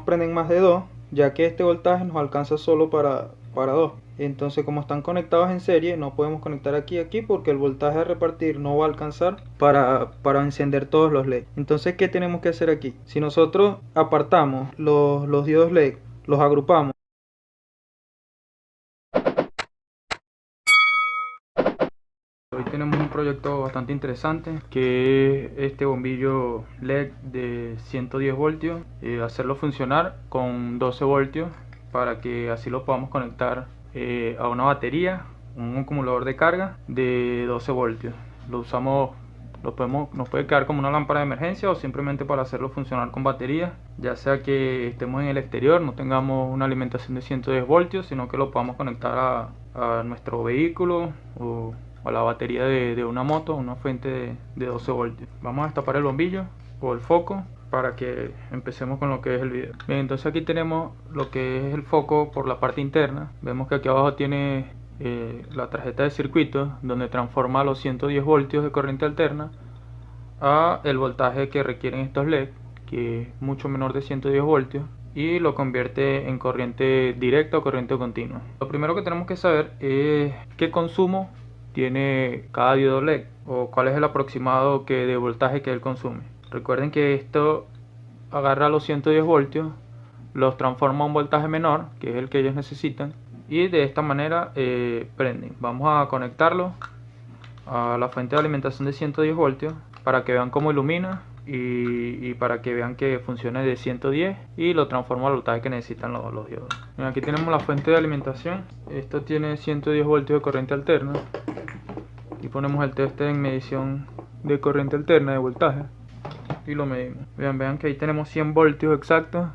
prenden más de 2, ya que este voltaje nos alcanza solo para 2. Entonces, como están conectados en serie, no podemos conectar aquí porque el voltaje a repartir no va a alcanzar para encender todos los LED. Entonces, ¿qué tenemos que hacer aquí? Si nosotros apartamos los diodos LED, los agrupamos. Hoy tenemos un proyecto bastante interesante, que es este bombillo LED de 110 voltios, hacerlo funcionar con 12 voltios para que así lo podamos conectar a una batería, un acumulador de carga de 12 voltios. Nos puede quedar como una lámpara de emergencia o simplemente para hacerlo funcionar con batería, ya sea que estemos en el exterior, no tengamos una alimentación de 110 voltios, sino que lo podamos conectar a nuestro vehículo o a la batería de una moto, una fuente de 12 voltios. Vamos a destapar el bombillo o el foco para que empecemos con lo que es el video. Bien, entonces aquí tenemos lo que es el foco por la parte interna. Vemos que aquí abajo tiene la tarjeta de circuito, donde transforma los 110 voltios de corriente alterna a el voltaje que requieren estos LED, que es mucho menor de 110 voltios, y lo convierte en corriente directa o corriente continua. Lo primero que tenemos que saber es qué consumo tiene cada diodo LED, o cuál es el aproximado de voltaje que él consume. Recuerden que esto agarra los 110 voltios, los transforma a un voltaje menor, que es el que ellos necesitan, y de esta manera prenden. Vamos a conectarlo a la fuente de alimentación de 110 voltios para que vean cómo ilumina y para que vean que funciona de 110 y lo transforma al voltaje que necesitan los diodos. Bien, aquí tenemos la fuente de alimentación. Esto tiene 110 voltios de corriente alterna. Aquí ponemos el teste en medición de corriente alterna de voltaje y lo medimos. Vean que ahí tenemos 100 voltios exactos.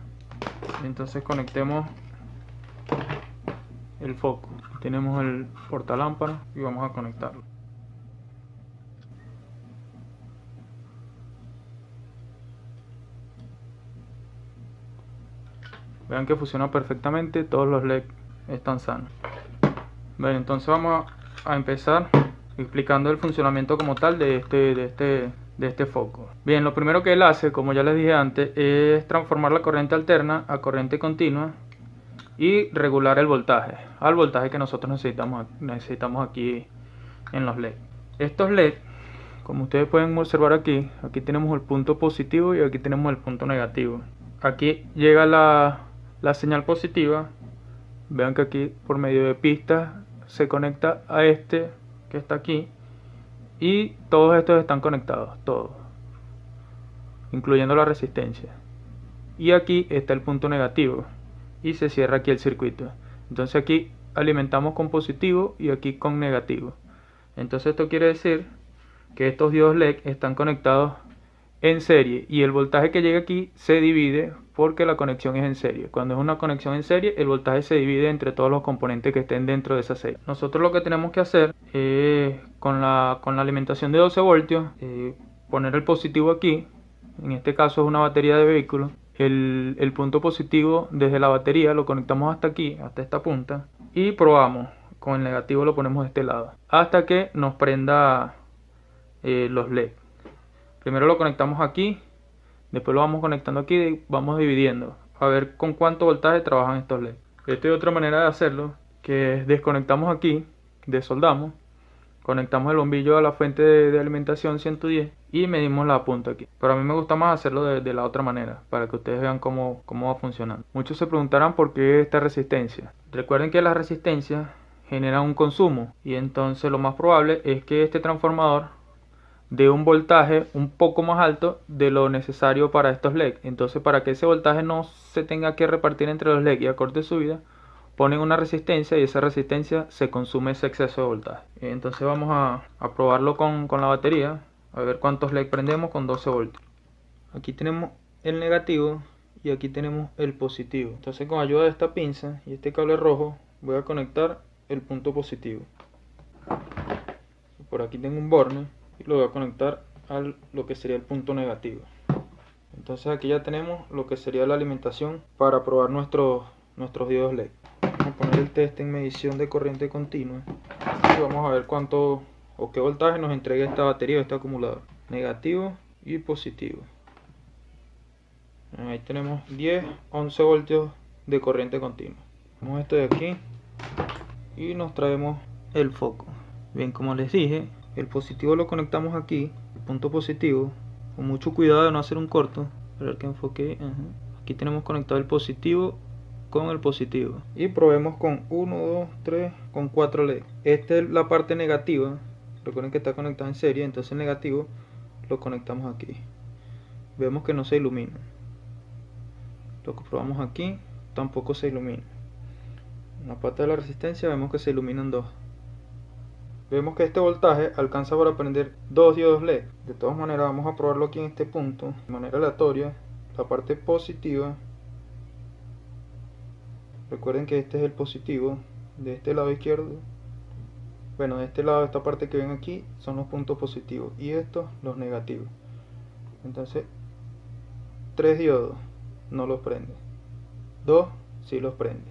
Entonces conectemos el foco. Tenemos el portalámpara y vamos a conectarlo. Vean que funciona perfectamente, todos los LED están sanos. Bien, entonces vamos a empezar explicando el funcionamiento como tal de este foco. Bien, lo primero que él hace, como ya les dije antes, es transformar la corriente alterna a corriente continua y regular el voltaje al voltaje que nosotros necesitamos aquí en los LED. Estos LED, como ustedes pueden observar aquí tenemos el punto positivo y aquí tenemos el punto negativo. Aquí llega la señal positiva. Vean que aquí por medio de pistas se conecta a este que está aquí, y todos estos están conectados, todos, incluyendo la resistencia. Y aquí está el punto negativo y se cierra aquí el circuito. Entonces aquí alimentamos con positivo y aquí con negativo. Entonces esto quiere decir que estos diodos LED están conectados en serie y el voltaje que llega aquí se divide porque la conexión es en serie. Cuando es una conexión en serie, el voltaje se divide entre todos los componentes que estén dentro de esa serie. Nosotros lo que tenemos que hacer es con la alimentación de 12 voltios poner el positivo aquí. En este caso es una batería de vehículo. El punto positivo desde la batería lo conectamos hasta aquí, hasta esta punta, y probamos. Con el negativo lo ponemos de este lado hasta que nos prenda los LED. Primero lo conectamos aquí, después lo vamos conectando aquí y vamos dividiendo a ver con cuánto voltaje trabajan estos LED. Esta es otra manera de hacerlo, que es desconectamos aquí, desoldamos, conectamos el bombillo a la fuente de alimentación 110 y medimos la punta aquí. Pero a mí me gusta más hacerlo de la otra manera, para que ustedes vean cómo va funcionando. Muchos se preguntarán por qué esta resistencia. Recuerden que las resistencias generan un consumo, y entonces lo más probable es que este transformador de un voltaje un poco más alto de lo necesario para estos LED. Entonces, para que ese voltaje no se tenga que repartir entre los LED y acorte su vida, ponen una resistencia y esa resistencia se consume ese exceso de voltaje. Entonces vamos a probarlo con la batería, a ver cuántos LED prendemos con 12 voltios. Aquí tenemos el negativo y aquí tenemos el positivo. Entonces, con ayuda de esta pinza y este cable rojo voy a conectar el punto positivo. Por aquí tengo un borne y lo voy a conectar a lo que sería el punto negativo. Entonces aquí ya tenemos lo que sería la alimentación para probar nuestros diodos LED. Vamos a poner el test en medición de corriente continua y vamos a ver cuánto o qué voltaje nos entrega esta batería o este acumulador. Negativo y positivo. Ahí tenemos 10, 11 voltios de corriente continua. Vamos esto de aquí y nos traemos el foco. Bien, como les dije, el positivo lo conectamos aquí, el punto positivo, con mucho cuidado de no hacer un corto. Para que enfoque. Aquí tenemos conectado el positivo con el positivo y probemos con 1, 2, 3, con 4 LED. Esta es la parte negativa. Recuerden que está conectado en serie, entonces el negativo lo conectamos aquí. Vemos que no se ilumina. Lo que probamos aquí tampoco se ilumina. En la parte de la resistencia vemos que se iluminan dos. Vemos que este voltaje alcanza para prender dos diodos LED. De todas maneras vamos a probarlo aquí en este punto de manera aleatoria. La parte positiva, recuerden que este es el positivo de este lado izquierdo. Bueno, de este lado, esta parte que ven aquí son los puntos positivos y estos los negativos. Entonces 3 diodos no los prende, 2 sí los prende.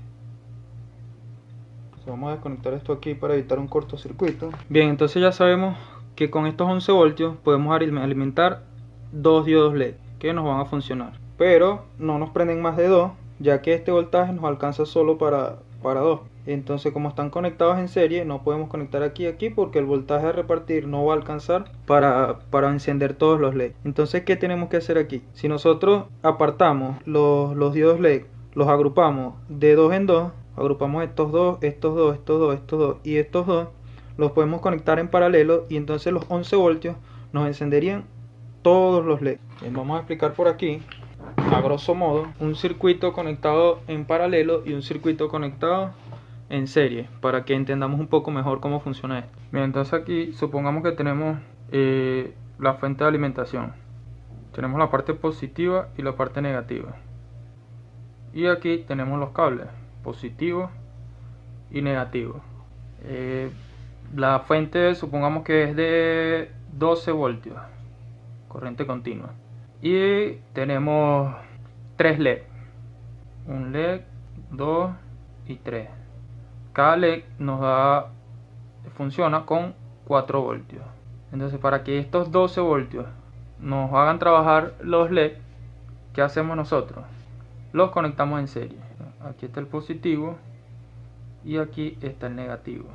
Entonces vamos a desconectar esto aquí para evitar un cortocircuito. Bien, entonces ya sabemos que con estos 11 voltios podemos alimentar 2 diodos LED que nos van a funcionar, pero no nos prenden más de 2, ya que este voltaje nos alcanza solo para 2. Entonces, como están conectados en serie, no podemos conectar aquí y aquí porque el voltaje a repartir no va a alcanzar para encender todos los LED. Entonces, ¿qué tenemos que hacer aquí? Si nosotros apartamos los diodos LED, los agrupamos de 2 en 2, agrupamos estos dos, estos dos, estos dos, estos dos y estos dos, los podemos conectar en paralelo y entonces los 11 voltios nos encenderían todos los LED. Bien, vamos a explicar por aquí, a grosso modo, un circuito conectado en paralelo y un circuito conectado en serie, para que entendamos un poco mejor cómo funciona esto. Bien, entonces aquí supongamos que tenemos la fuente de alimentación. Tenemos la parte positiva y la parte negativa. Y aquí tenemos los cables, positivo y negativo. La fuente supongamos que es de 12 voltios, corriente continua. Y tenemos 3 LED. Un LED, 2 y 3. Cada LED funciona con 4 voltios. Entonces, para que estos 12 voltios nos hagan trabajar los LED, ¿qué hacemos nosotros? Los conectamos en serie. Aquí está el positivo y aquí está el negativo.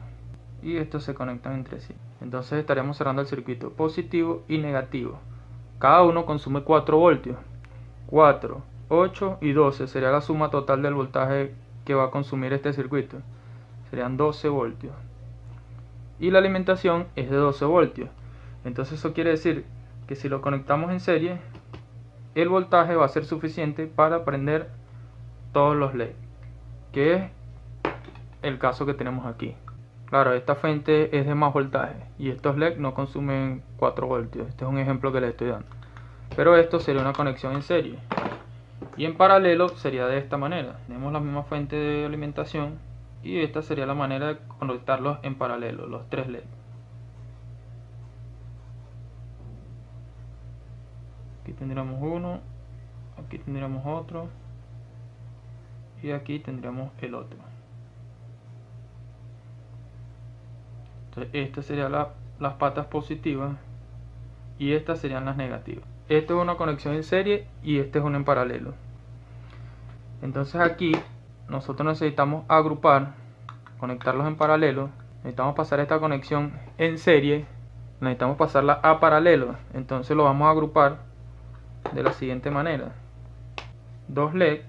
Y estos se conectan entre sí. Entonces estaríamos cerrando el circuito positivo y negativo. Cada uno consume 4 voltios. 4, 8 y 12 sería la suma total del voltaje que va a consumir este circuito. Serían 12 voltios. Y la alimentación es de 12 voltios. Entonces eso quiere decir que si lo conectamos en serie, el voltaje va a ser suficiente para prender todos los LED, que es el caso que tenemos aquí. Claro, esta fuente es de más voltaje y estos LED no consumen 4 voltios. Este es un ejemplo que les estoy dando. Pero esto sería una conexión en serie. Y en paralelo sería de esta manera. Tenemos la misma fuente de alimentación y esta sería la manera de conectarlos en paralelo, los 3 LED. Aquí tendríamos uno, aquí tendríamos otro y aquí tendríamos el otro. Entonces estas serían las patas positivas y estas serían las negativas. Esto es una conexión en serie y este es uno en paralelo. Entonces aquí nosotros necesitamos agrupar, conectarlos en paralelo. Necesitamos pasar esta conexión en serie, necesitamos pasarla a paralelo. Entonces lo vamos a agrupar de la siguiente manera: 2 LED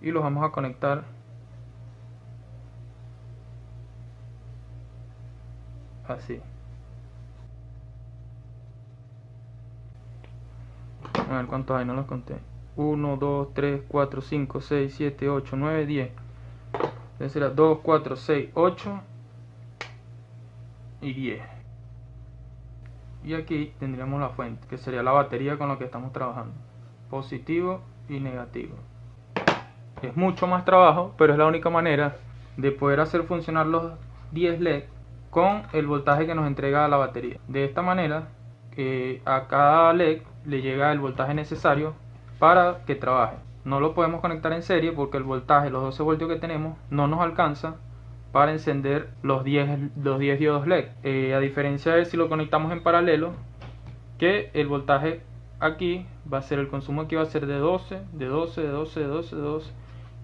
y los vamos a conectar así. A ver cuántos hay, no los conté. 1, 2, 3, 4, 5, 6, 7, 8, 9, 10. Entonces será 2, 4, 6, 8 y 10. Y aquí tendríamos la fuente, que sería la batería con la que estamos trabajando. Positivo y negativo. Es mucho más trabajo, pero es la única manera de poder hacer funcionar los 10 LED con el voltaje que nos entrega la batería. De esta manera, a cada LED le llega el voltaje necesario para que trabaje. No lo podemos conectar en serie porque el voltaje, los 12 voltios que tenemos, no nos alcanza para encender los 10 diodos LED. A diferencia de si lo conectamos en paralelo, que el voltaje aquí va a ser el consumo, aquí va a ser de 12, de 12, de 12, de 12, de 12,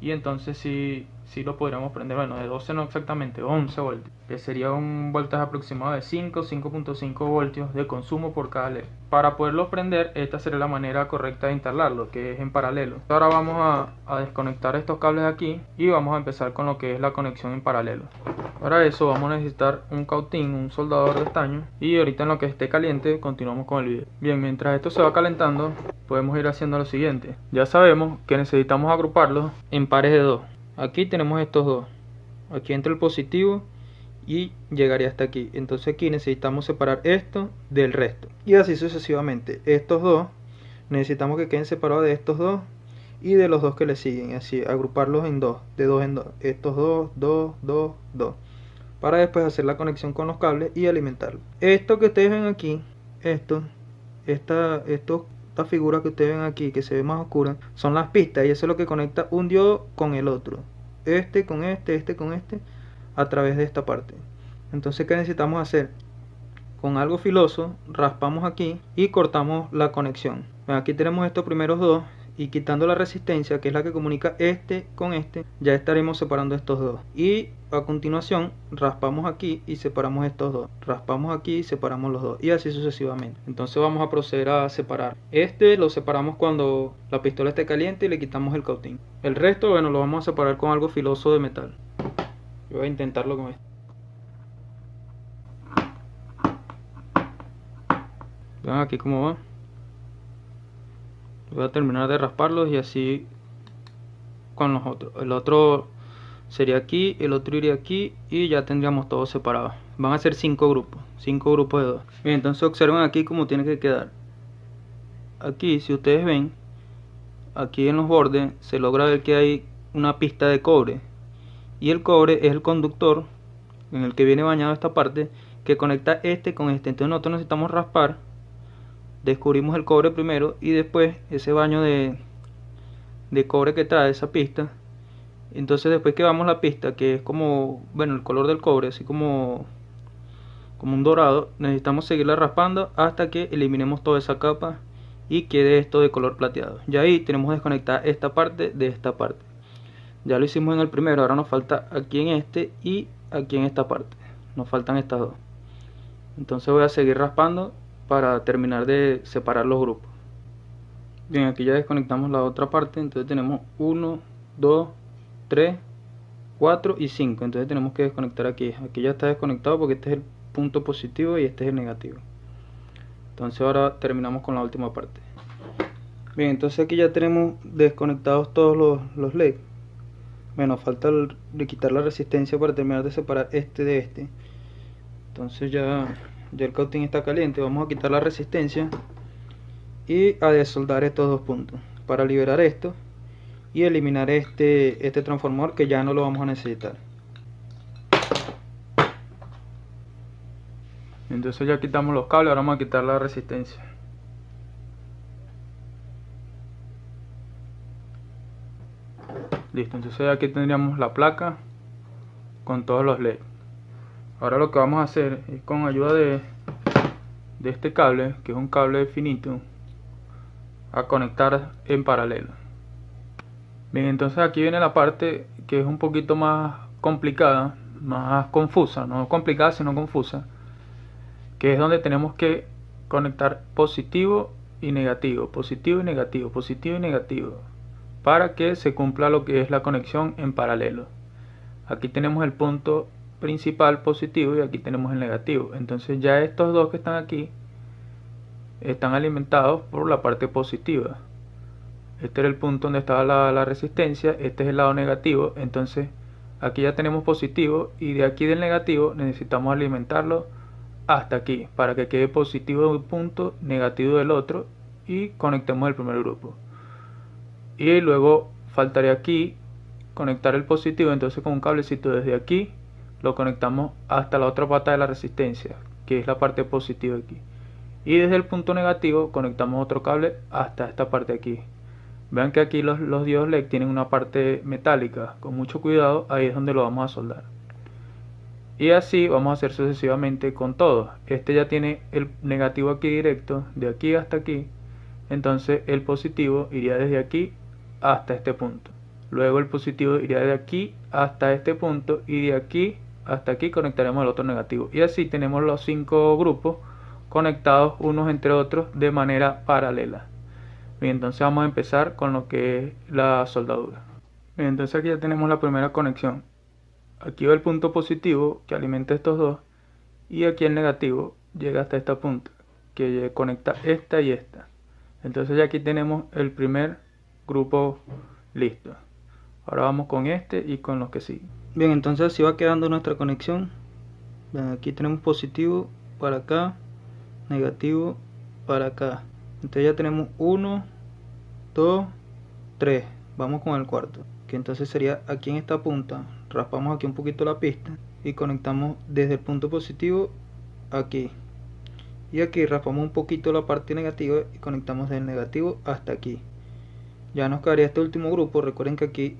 y entonces sí lo podríamos prender, bueno, de 12 no exactamente, 11 voltios, que sería un voltaje aproximado de 5.5 voltios de consumo por cada LED. Para poderlo prender, esta sería la manera correcta de instalarlo, que es en paralelo. Ahora vamos a desconectar estos cables de aquí y vamos a empezar con lo que es la conexión en paralelo. Para eso vamos a necesitar un cautín, un soldador de estaño, y ahorita en lo que esté caliente continuamos con el video. Bien, mientras esto se va calentando podemos ir haciendo lo siguiente. Ya sabemos que necesitamos agruparlos en pares de 2. Aquí tenemos estos dos, aquí entra el positivo y llegaría hasta aquí. Entonces aquí necesitamos separar esto del resto y así sucesivamente. Estos dos necesitamos que queden separados de estos dos y de los dos que le siguen, así agruparlos en dos, de dos en dos, estos dos, dos, dos, dos, para después hacer la conexión con los cables y alimentarlo. Esto que ustedes ven aquí, esta figura que ustedes ven aquí, que se ve más oscura, son las pistas, y eso es lo que conecta un diodo con el otro, este con este con este, a través de esta parte. Entonces, ¿qué necesitamos hacer? Con algo filoso raspamos aquí y cortamos la conexión. Aquí tenemos estos primeros dos, y quitando la resistencia, que es la que comunica este con este, ya estaremos separando estos dos. Y a continuación raspamos aquí y separamos estos dos, raspamos aquí y separamos los dos, y así sucesivamente. Entonces vamos a proceder a separar. Este lo separamos cuando la pistola esté caliente y le quitamos el cautín. El resto, bueno, lo vamos a separar con algo filoso de metal. Yo voy a intentarlo con esto. Vean aquí cómo va. Voy a terminar de rasparlos y así con los otros. El otro sería aquí, el otro iría aquí y ya tendríamos todos separados. Van a ser 5 grupos de 2. Bien, entonces observen aquí cómo tiene que quedar. Aquí, si ustedes ven, aquí en los bordes se logra ver que hay una pista de cobre, y el cobre es el conductor en el que viene bañado esta parte que conecta este con este. Entonces nosotros necesitamos raspar, descubrimos el cobre primero y después ese baño de cobre que trae esa pista. Entonces después que vamos la pista, que es como, bueno, el color del cobre, así como un dorado, necesitamos seguirla raspando hasta que eliminemos toda esa capa y quede esto de color plateado. Y ahí tenemos que desconectar esta parte de esta parte. Ya lo hicimos en el primero, ahora nos falta aquí en este y aquí en esta parte. Nos faltan estas dos. Entonces voy a seguir raspando para terminar de separar los grupos. Bien, aquí ya desconectamos la otra parte. Entonces tenemos 1, 2, 3, 4 y 5. Entonces tenemos que desconectar aquí. Aquí ya está desconectado porque este es el punto positivo y este es el negativo. Entonces ahora terminamos con la última parte. Bien, entonces aquí ya tenemos desconectados todos los LED. Bueno, falta de quitar la resistencia para terminar de separar este de este. Entonces ya el cautín está caliente. Vamos a quitar la resistencia y a desoldar estos dos puntos para liberar esto y eliminar este transformador que ya no lo vamos a necesitar. Entonces ya quitamos los cables, ahora vamos a quitar la resistencia. Listo, entonces aquí tendríamos la placa con todos los LED. Ahora lo que vamos a hacer es, con ayuda de este cable, que es un cable finito, a conectar en paralelo. Bien, entonces aquí viene la parte que es un poquito más complicada, más confusa, no complicada sino confusa, que es donde tenemos que conectar positivo y negativo, positivo y negativo, positivo y negativo, para que se cumpla lo que es la conexión en paralelo. Aquí tenemos el punto principal positivo y aquí tenemos el negativo. Entonces ya estos dos que están aquí están alimentados por la parte positiva. Este era el punto donde estaba la resistencia, este es el lado negativo. Entonces aquí ya tenemos positivo y de aquí del negativo necesitamos alimentarlo hasta aquí para que quede positivo de un punto, negativo del otro, y conectemos el primer grupo. Y luego faltaría aquí conectar el positivo. Entonces con un cablecito desde aquí lo conectamos hasta la otra pata de la resistencia, que es la parte positiva aquí, y desde el punto negativo conectamos otro cable hasta esta parte aquí. Vean que aquí los diodos LED tienen una parte metálica. Con mucho cuidado, ahí es donde lo vamos a soldar. Y así vamos a hacer sucesivamente con todos. Este ya tiene el negativo aquí directo, de aquí hasta aquí, entonces el positivo iría desde aquí hasta este punto. Luego el positivo iría de aquí hasta este punto y de aquí hasta aquí conectaremos el otro negativo. Y así tenemos los 5 grupos conectados unos entre otros de manera paralela. Bien, entonces vamos a empezar con lo que es la soldadura. Bien, entonces aquí ya tenemos la primera conexión. Aquí va el punto positivo que alimenta estos dos y aquí el negativo llega hasta esta punta que conecta esta y esta. Entonces ya aquí tenemos el primer grupo listo. Ahora vamos con este y con los que siguen. Bien, entonces así va quedando nuestra conexión. Bien, aquí tenemos positivo para acá, negativo para acá. Entonces ya tenemos 1, 2, 3. Vamos con el cuarto, que entonces sería aquí en esta punta. Raspamos aquí un poquito la pista y conectamos desde el punto positivo aquí. Y aquí raspamos un poquito la parte negativa y conectamos del negativo hasta aquí. Ya nos quedaría este último grupo. Recuerden que aquí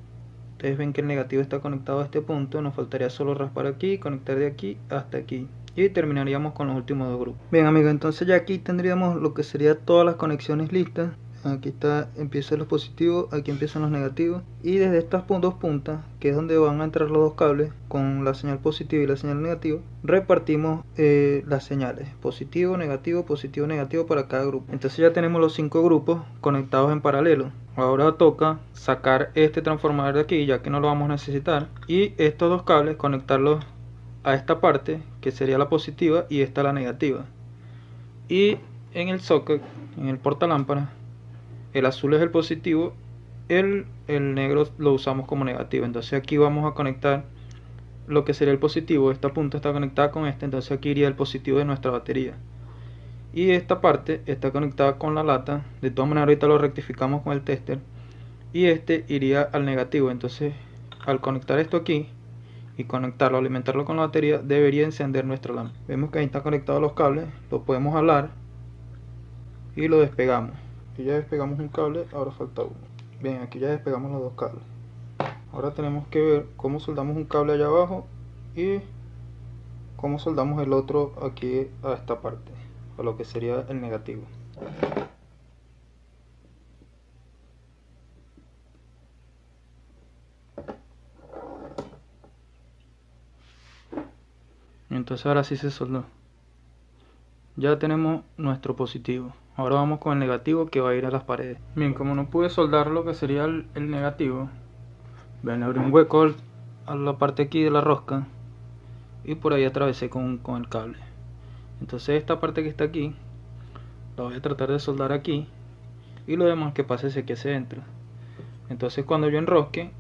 ustedes ven que el negativo está conectado a este punto. Nos faltaría solo raspar aquí y conectar de aquí hasta aquí. Y terminaríamos con los últimos dos grupos. Bien amigos, entonces ya aquí tendríamos lo que sería todas las conexiones listas. Aquí está, empiezan los positivos, aquí empiezan los negativos. Y desde estas dos puntas, que es donde van a entrar los dos cables, con la señal positiva y la señal negativa, repartimos las señales. Positivo, negativo para cada grupo. Entonces ya tenemos los 5 grupos conectados en paralelo. Ahora toca sacar este transformador de aquí, ya que no lo vamos a necesitar. Y estos dos cables conectarlos a esta parte, que sería la positiva, y esta la negativa. Y en el socket, en el portalámpara, el azul es el positivo, el negro lo usamos como negativo. Entonces aquí vamos a conectar lo que sería el positivo. Esta punta está conectada con esta, entonces aquí iría el positivo de nuestra batería. Y esta parte está conectada con la lata. De todas maneras ahorita lo rectificamos con el tester. Y este iría al negativo. Entonces al conectar esto aquí y conectarlo, alimentarlo con la batería, debería encender nuestra lámpara. Vemos que ahí están conectados los cables. Lo podemos jalar y lo despegamos. Aquí ya despegamos un cable, ahora falta uno. Bien, aquí ya despegamos los dos cables. Ahora tenemos que ver cómo soldamos un cable allá abajo y cómo soldamos el otro aquí a esta parte, a lo que sería el negativo. Entonces ahora sí se soldó. Ya tenemos nuestro positivo. Ahora vamos con el negativo, que va a ir a las paredes. Bien, como no pude soldar lo que sería el negativo, ven, abrí un hueco a la parte aquí de la rosca y por ahí atravesé con el cable. Entonces esta parte que está aquí la voy a tratar de soldar aquí y lo demás que pase aquí hacia adentro. Entonces cuando yo enrosque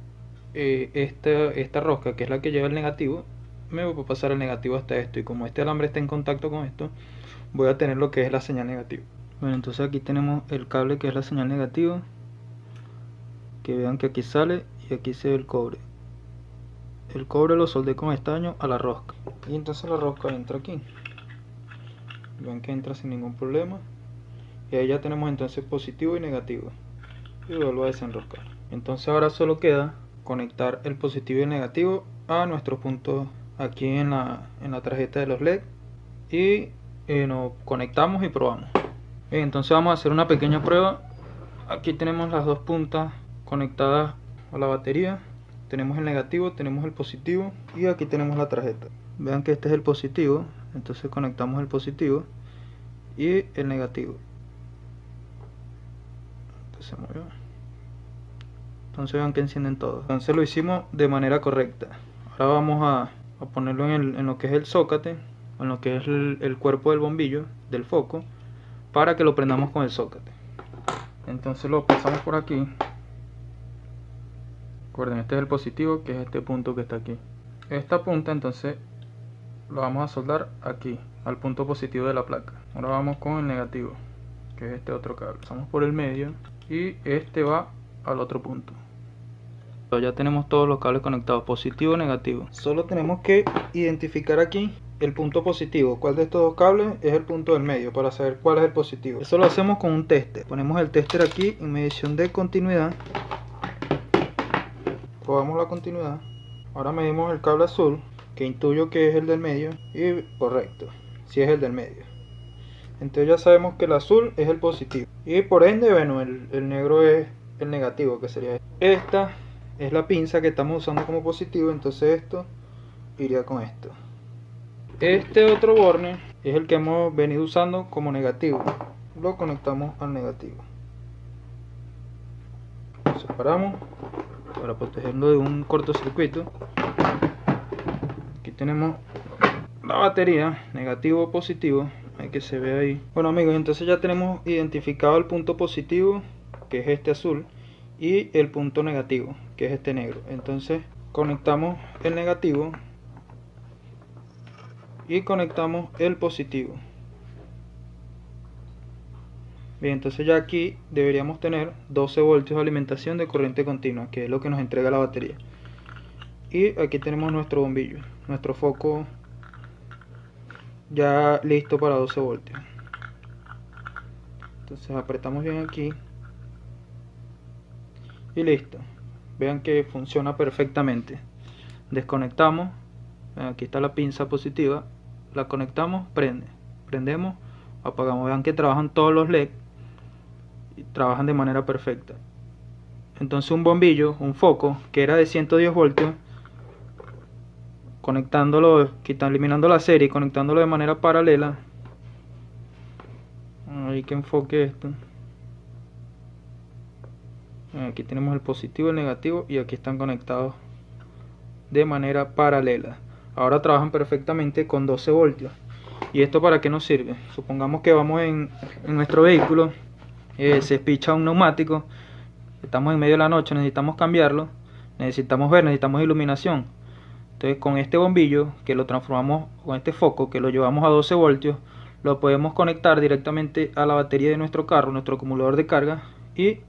esta rosca, que es la que lleva el negativo, me voy a pasar el negativo hasta esto, y como este alambre está en contacto con esto, voy a tener lo que es la señal negativa. Bueno, entonces aquí tenemos el cable que es la señal negativa, que vean que aquí sale y aquí se ve el cobre. El cobre lo soldé con estaño a la rosca y entonces la rosca entra aquí. Ven que entra sin ningún problema, y ahí ya tenemos entonces positivo y negativo, y vuelvo a desenroscar. Entonces ahora solo queda conectar el positivo y el negativo a nuestros puntos aquí en la tarjeta de los LED y nos conectamos y probamos. Bien, entonces vamos a hacer una pequeña prueba. Aquí tenemos las dos puntas conectadas a la batería. Tenemos el negativo, tenemos el positivo y aquí tenemos la tarjeta. Vean que este es el positivo, entonces conectamos el positivo y el negativo. Entonces vean que encienden todos. Entonces lo hicimos de manera correcta. Ahora vamos a ponerlo en lo que es el zócate, en lo que es el cuerpo del bombillo, del foco, para que lo prendamos con el zócate. Entonces lo pasamos por aquí. Recuerden, este es el positivo, que es este punto que está aquí. Esta punta entonces lo vamos a soldar aquí, al punto positivo de la placa. Ahora vamos con el negativo, que es este otro cable. Pasamos por el medio y este va al otro punto. Ya tenemos todos los cables conectados, positivo y negativo. Solo tenemos que identificar aquí el punto positivo, cuál de estos dos cables es el punto del medio, para saber cuál es el positivo. Eso lo hacemos con un tester. Ponemos el tester aquí en medición de continuidad, probamos la continuidad. Ahora medimos el cable azul, que intuyo que es el del medio, y correcto, si es el del medio. Entonces ya sabemos que el azul es el positivo y por ende, bueno, el negro es el negativo, que sería esto. Esta es la pinza que estamos usando como positivo, entonces esto iría con esto. Este otro borne es el que hemos venido usando como negativo, lo conectamos al negativo. Lo separamos para protegerlo de un cortocircuito. Aquí tenemos la batería, negativo, positivo, hay que se ve ahí. Bueno amigos, entonces ya tenemos identificado el punto positivo, que es este azul, y el punto negativo, que es este negro. Entonces conectamos el negativo y conectamos el positivo. Bien, entonces ya aquí deberíamos tener 12 voltios de alimentación de corriente continua, que es lo que nos entrega la batería. Y aquí tenemos nuestro bombillo, nuestro foco ya listo para 12 voltios. Entonces apretamos bien aquí y listo. Vean que funciona perfectamente. Desconectamos, aquí está la pinza positiva, la conectamos, prendemos, apagamos. Vean que trabajan todos los LED y trabajan de manera perfecta. Entonces un bombillo, un foco que era de 110 voltios, conectándolo, eliminando la serie y conectándolo de manera paralela. Ahí que enfoque esto. Aquí tenemos el positivo y el negativo y aquí están conectados de manera paralela. Ahora trabajan perfectamente con 12 voltios. ¿Y esto para qué nos sirve? Supongamos que vamos en nuestro vehículo, se espicha un neumático, estamos en medio de la noche, necesitamos cambiarlo, necesitamos iluminación. Entonces con este bombillo que lo transformamos, con este foco que lo llevamos a 12 voltios, lo podemos conectar directamente a la batería de nuestro carro, nuestro acumulador de carga, y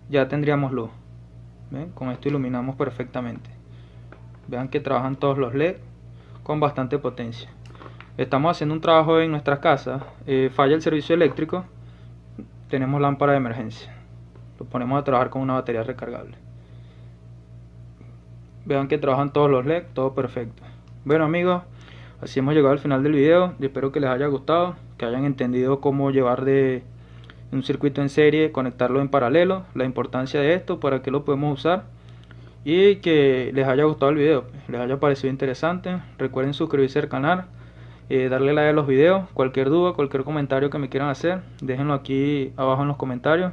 ya tendríamos luz. ¿Ven? Con esto iluminamos perfectamente. Vean que trabajan todos los LED con bastante potencia. Estamos haciendo un trabajo en nuestras casas, falla el servicio eléctrico, tenemos lámpara de emergencia, lo ponemos a trabajar con una batería recargable. Vean que trabajan todos los LED, todo perfecto. Bueno amigos, así hemos llegado al final del video. Y espero que les haya gustado, que hayan entendido cómo llevar de un circuito en serie, conectarlo en paralelo, la importancia de esto, para qué lo podemos usar, y que les haya gustado el video, les haya parecido interesante. Recuerden suscribirse al canal, darle like a los videos. Cualquier duda, cualquier comentario que me quieran hacer, déjenlo aquí abajo en los comentarios.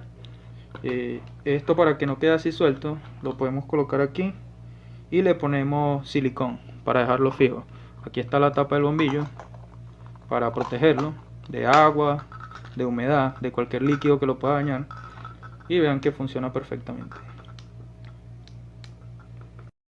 Esto, para que no quede así suelto, lo podemos colocar aquí y le ponemos silicón para dejarlo fijo. Aquí está la tapa del bombillo para protegerlo de agua, de humedad, de cualquier líquido que lo pueda dañar. Y vean que funciona perfectamente.